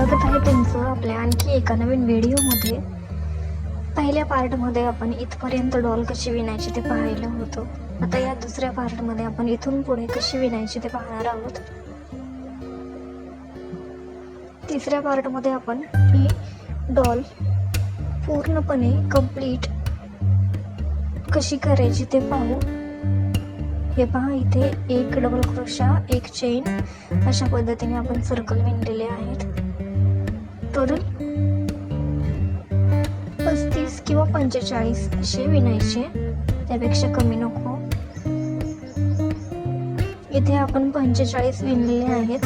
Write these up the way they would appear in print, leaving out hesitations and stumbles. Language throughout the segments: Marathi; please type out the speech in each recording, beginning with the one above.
स्वागत आहे तुमचं आपल्या आणखी एका नवीन व्हिडिओमध्ये। पहिल्या पार्टमध्ये आपण इथपर्यंत डॉल कशी विणायची ते पाहिलं होतं। आता या दुसऱ्या पार्टमध्ये आपण इथून पुढे कशी विणायची ते पाहणार आहोत। तिसऱ्या पार्टमध्ये आपण ही डॉल पूर्णपणे कंप्लीट कशी करायची ते पाहू। हे पहा, इथे एक डबल क्रोशा, एक चेन अशा पद्धतीने आपण सर्कल विणलेले आहेत। टोटल 35 किंवा 45 असे विणायचे, त्यापेक्षा कमी नको। इथे आपण 45 विणलेले आहेत।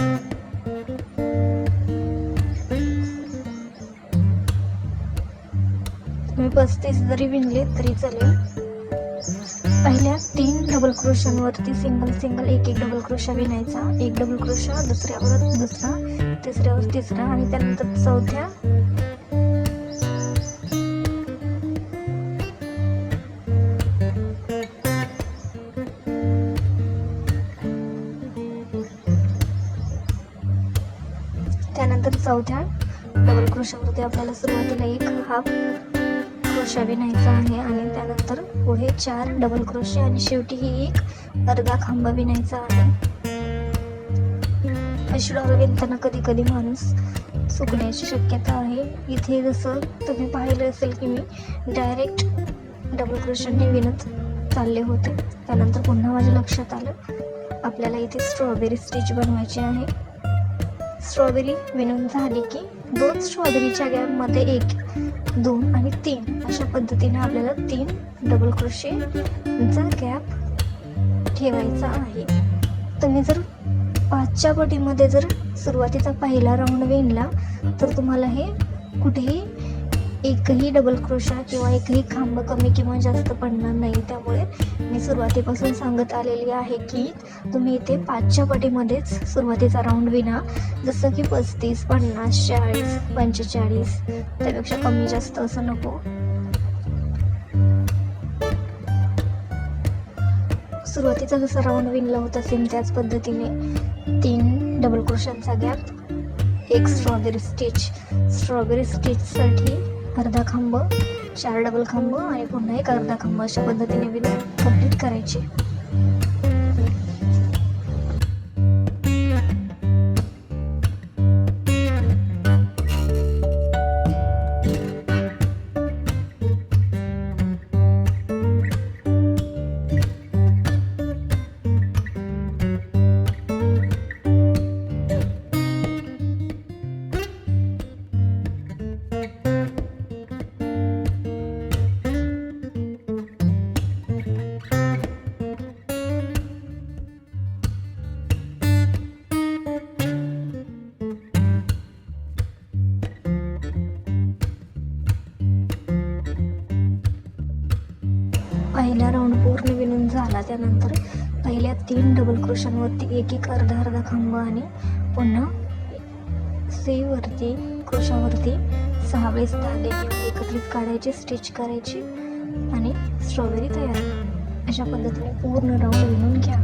तुम्ही 35 जरी विणले तरी चालेल। पहिल्या 3 डबल क्रोशांवरती सिंगल एक डबल क्रोशा विणायचा, एक डबल क्रोशा, दुसऱ्यावर दुसरा, तिसऱ्यावर तिसरा आणि त्यानंतर चौथ्या डबल क्रोशावरती आपल्याला सुरुवातीला एक हाफ क्रोशा विणायचा आहे आणि त्यानंतर पुढे 4 डबल क्रोशे आणि शेवटी ही एक अर्धा खांबा विणायचा आहे। अशी डॉल विणताना कधी कधी माणूस चुकण्याची शक्यता आहे। इथे जसं तुम्ही पाहिलं असेल की मी डायरेक्ट डबल क्रोशाने विणत चालले होते, त्यानंतर पुन्हा माझ्या लक्षात आलं आपल्याला इथे स्ट्रॉबेरी स्टिच बनवायची आहे। स्ट्रॉबेरी विणून झाली की 2 स्ट्रॉबेरीच्या गॅपमध्ये 1, 2 आणि 3 अशा पद्धतीने आपल्याला 3 डबल क्रोशेचा गॅप ठेवायचा आहे। तुम्ही जर 5च्या पटीमध्ये जर सुरुवातीचा पहिला राऊंड विणला तर तुम्हाला हे कुठेही एकही डबल क्रोशा किंवा एकही खांब कमी किंवा जास्त पडणार नाही। त्यामुळे मी सुरुवातीपासून सांगत आलेली आहे की तुम्ही इथे 5च्या पटीमध्येच सुरुवातीचा राऊंड विणा, जसं की 35, 50, 40, 45, त्यापेक्षा कमी जास्त असं नको। सुरुवातीचा जसा राऊंड विणला होता सेम त्याच पद्धतीने 3 डबल क्रोशांचा गॅप, एक स्ट्रॉबेरी स्टिचसाठी अर्धा खांब, 4 डबल खांब आणि पुन्हा एक अर्धा खांब अशा पद्धतीने विणून कंप्लीट करायचे। पहिला राऊंड पूर्ण विणून झाला, त्यानंतर पहिल्या 3 डबल क्रोशांवरती एक अर्धा खांब आणि पुन्हा वरती क्रोशावरती 6 वेळेस धागे घेऊन एकत्रित काढायचे, स्टिच करायची आणि स्ट्रॉबेरी तयार। अशा पद्धतीने पूर्ण राऊंड विणून घ्या।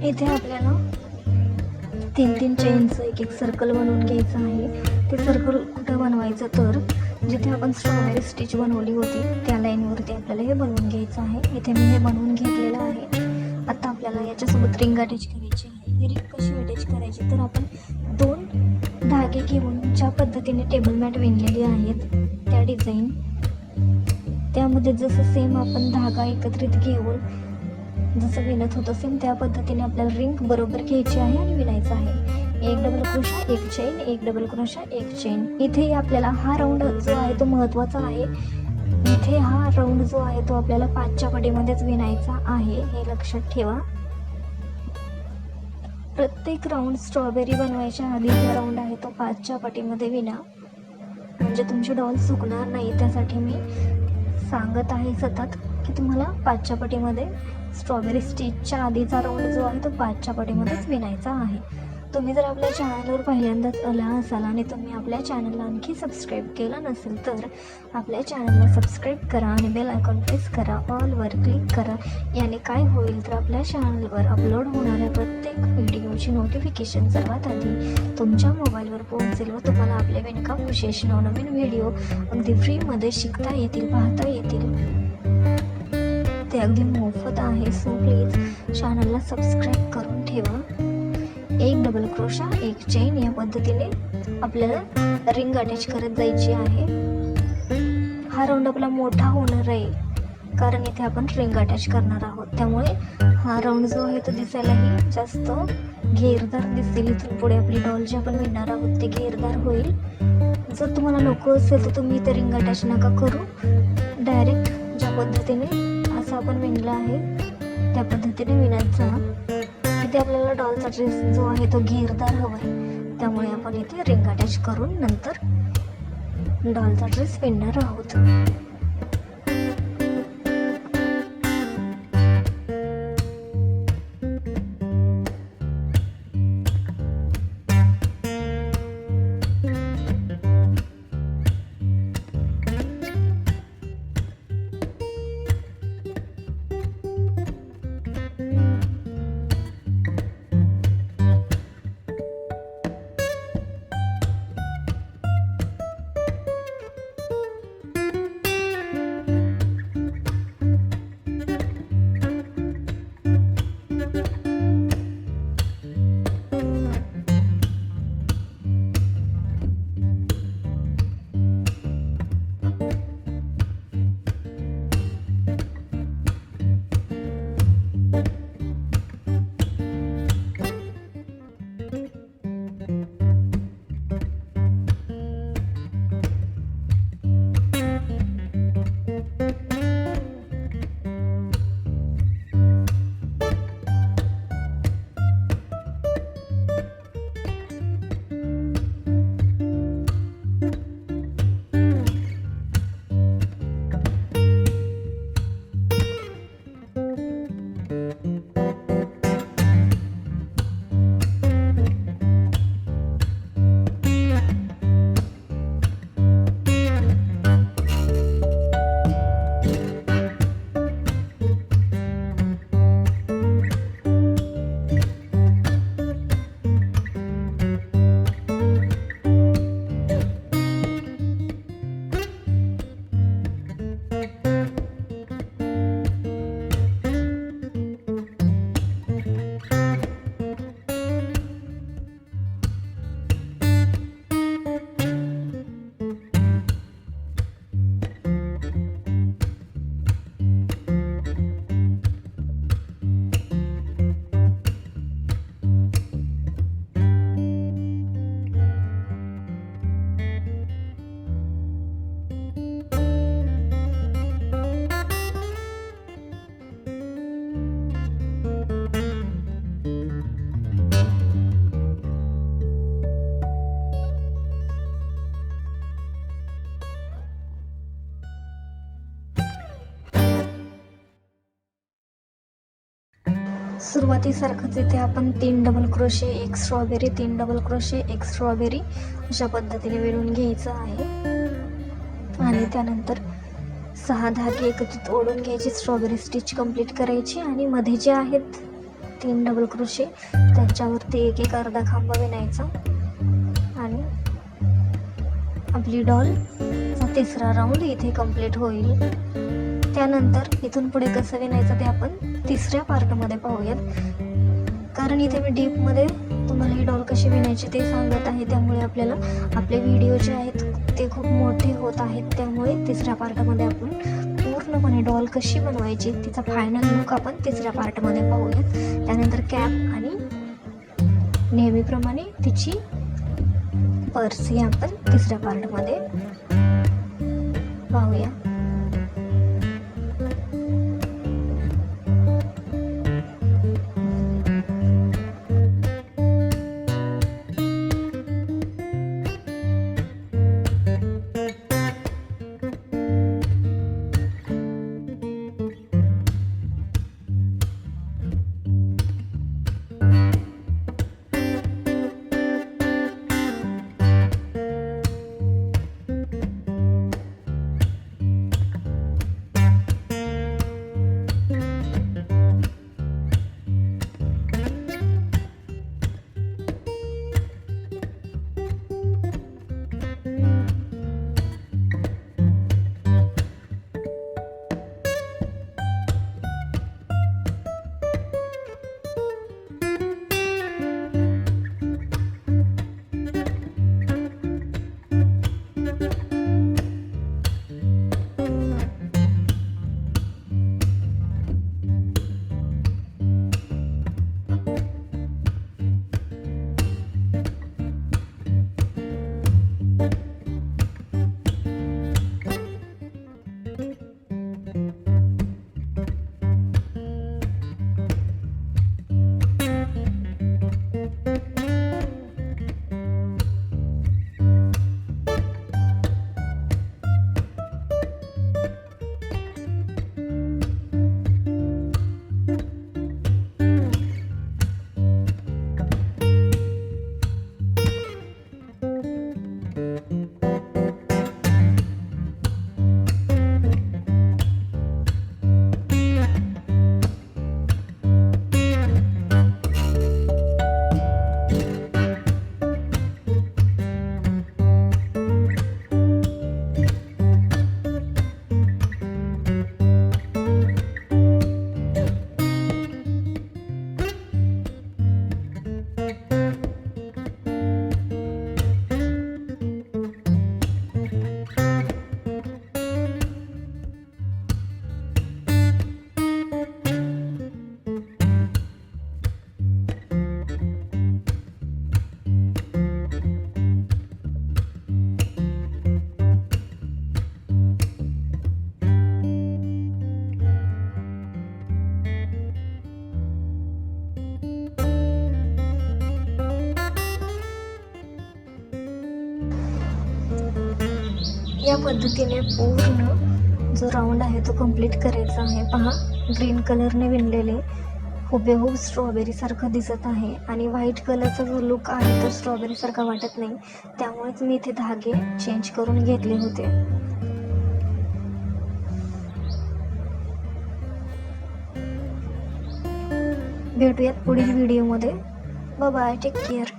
इथे आपल्याला 3-3 चेनचं एक सर्कल बनवून घ्यायचं आहे। ते सर्कल कुठं बनवायचं तर जिथे आपण स्ट्रॉबेरी स्टिच बनवली होती त्या लाईनवरती आपल्याला हे बनवून घ्यायचं आहे। इथे मी हे बनवून घेतलेलं आहे। आता आपल्याला याच्यासोबत रिंग अटॅच करायची आहे। ही रिंग कशी अटॅच करायची तर आपण 2 धागे घेऊन ज्या पद्धतीने टेबल मॅट विणलेली आहेत त्या डिझाईन त्यामध्ये जसं सेम आपण धागा एकत्रित घेऊन जसं विणत होतं सेम त्या पद्धतीने आपल्याला रिंग बरोबर घ्यायची आहे आणि विणायचं आहे। 1 double crochet 1 chain 1 double crochet 1 chain. इथे आपल्याला हा राऊंड जो आहे तो महत्त्वाचा आहे। इथे हा राऊंड जो आहे तो आपल्याला 5च्या पटीमध्येच विणायचा आहे, हे लक्षात ठेवा। प्रत्येक राऊंड स्ट्रॉबेरी बनवायच्या आधीचा राऊंड आहे तो 5च्या पटीमध्ये विणा, म्हणजे तुमची डॉल सुकणार नाही। त्यासाठी मी सांगत आहे सतत की तुम्हाला 5च्या पटीमध्ये स्ट्रॉबेरी स्टिचच्या आधीचा राऊंड जो आहे तो 5च्या पटीमध्येच विणायचा आहे। तुम्ही जर आपल्या चॅनलवर पहिल्यांदाच आला असाल आणि तुम्ही आपल्या चॅनलला आणखी सबस्क्राईब केलं नसेल तर आपल्या चॅनलला सबस्क्राईब करा आणि बेल आयकॉन प्रेस करा, ऑलवर क्लिक करा। याने काय होईल तर आपल्या चॅनलवर अपलोड होणाऱ्या प्रत्येक व्हिडिओची नोटिफिकेशन सर्वात आधी तुमच्या मोबाईलवर पोहोचेल व तुम्हाला आपले विणकाम विशेष नवनवीन व्हिडिओ अगदी फ्रीमध्ये शिकता येतील, पाहता येतील। ते अगदी मोफत आहे, सो प्लीज चॅनलला सबस्क्राईब करून ठेवा। 1 डबल क्रोशा 1 चेन या पद्धतीने आपल्याला रिंग अटॅच करत जायची आहे। हा राऊंड आपला मोठा होणार आहे कारण इथे आपण रिंग अटॅच करणार आहोत, त्यामुळे हा राऊंड जो आहे तो दिसायलाही जास्त घेरदार दिसेल। इथून पुढे आपली डॉल जी आपण विणणार आहोत ते घेरदार होईल। जर तुम्हाला नको असेल तर तुम्ही इथे रिंग अटॅच नका करू, डायरेक्ट ज्या पद्धतीने असं आपण विणलं आहे त्या पद्धतीने विणत जा। इथे आपल्याला डॉलचा ड्रेस जो आहे तो घेरदार हवा आहे, त्यामुळे आपण इथे रिंग अटॅच करून नंतर डॉलचा ड्रेस विणणार आहोत। सुरुवातीसारखंच इथे आपण 3 double crochet 1 strawberry 3 double crochet 1 strawberry अशा पद्धतीने विणून घ्यायचं आहे आणि त्यानंतर 6 धागे एकत्रित ओढून घ्यायचे, स्ट्रॉबेरी स्टिच कंप्लीट करायची आणि मध्ये जे आहेत 3 डबल क्रोशे, त्याच्यावरती एक अर्धा खांबा विणायचा आणि आपली डॉलचा तिसरा राऊंड इथे कंप्लीट होईल. त्यानंतर इथून पुढे कसं विणायचं ते आपण तिसऱ्या पार्टमध्ये पाहूयात, कारण इथे मी डीपमध्ये तुम्हाला ही डॉल कशी विणायची ते सांगत आहे. त्यामुळे आपल्याला आपले व्हिडिओ जे आहेत ते खूप मोठे होत आहेत. त्यामुळे तिसऱ्या पार्टमध्ये आपण पूर्णपणे डॉल कशी बनवायची तिचा फायनल लुक आपण तिसऱ्या पार्टमध्ये पाहूयात. त्यानंतर कॅप आणि नेहमीप्रमाणे तिची पर्स ही आपण तिसऱ्या पार्टमध्ये पाहूया. या पद्धतीने पूर्ण जो राऊंड आहे तो कंप्लीट करायचा आहे. पहा, ग्रीन कलरने विणलेले हुबेहूब स्ट्रॉबेरी सारखं दिसत आहे आणि व्हाईट कलरचा जो लुक आहे तो स्ट्रॉबेरी सारखा वाटत नाही. त्यामुळेच मी इथे धागे चेंज करून घेतले होते. भेटूयात पुढील व्हिडिओमध्ये. Bye bye, take care.